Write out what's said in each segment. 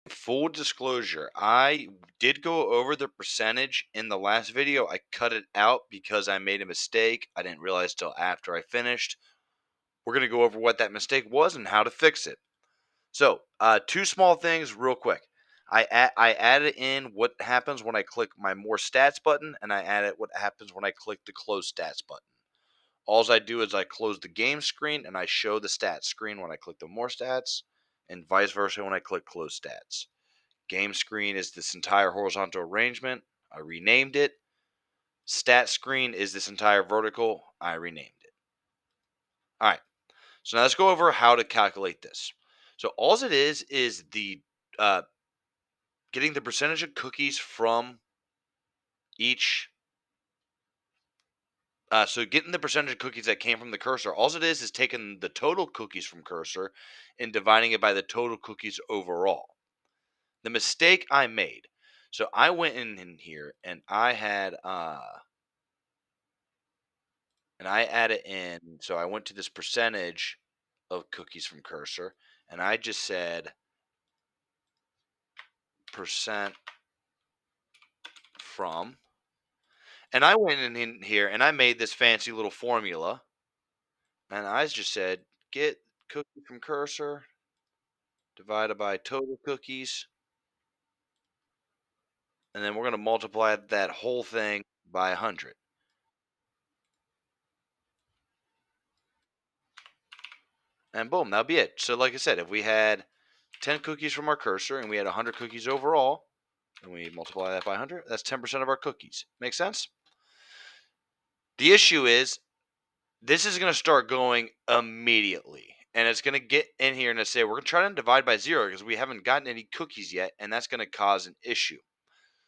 Full disclosure, I did go over the percentage in the last video. I cut it out because I made a mistake. I didn't realize till after I finished. We're going to go over what that mistake was and how to fix it. So, two small things real quick. I added in what happens when I click my more stats button, and I added what happens when I click the close stats button. All I do is I close the game screen and I show the stats screen when I click the more stats, and vice versa when I click close stats. Game screen is this entire horizontal arrangement. I renamed it. Stat screen is this entire vertical. I renamed it. All right. So now let's go over how to calculate this. So all it is the uh, getting the percentage of cookies from each. So getting the percentage of cookies that came from the cursor. All it is taking the total cookies from cursor and dividing it by the total cookies overall. The mistake I made. So I went in here and I had and I added in. So I went to this percentage of cookies from cursor, and I just said percent from. And I went in here and I made this fancy little formula, and I just said get cookie from cursor divided by total cookies, and then we're going to multiply that whole thing by 100. And boom, that'll be it. So like I said, if we had 10 cookies from our cursor and we had 100 cookies overall, and we multiply that by 100, that's 10% of our cookies. Make sense? The issue is this is going to start going immediately. And it's going to get in here and say, we're going to try to divide by 0 because we haven't gotten any cookies yet. And that's going to cause an issue.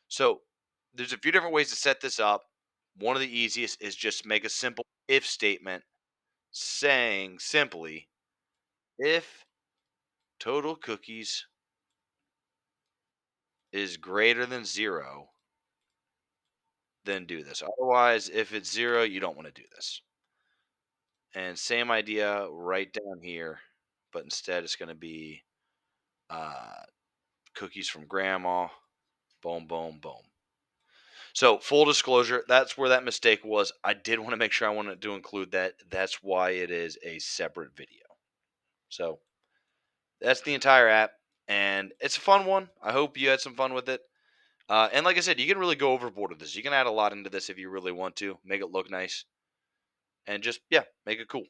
So there's a few different ways to set this up. One of the easiest is just make a simple if statement saying simply, if total cookies is greater than 0, then do this. Otherwise, if it's 0, you don't want to do this. And same idea right down here, but instead it's going to be uh, cookies from grandma. Boom, boom, boom. So full disclosure, that's where that mistake was. I did want to make sure I wanted to include that. That's why it is a separate video. So that's the entire app, and it's a fun one. I hope you had some fun with it. And like I said, you can really go overboard with this. You can add a lot into this if you really want to. Make it look nice. And just, yeah, make it cool.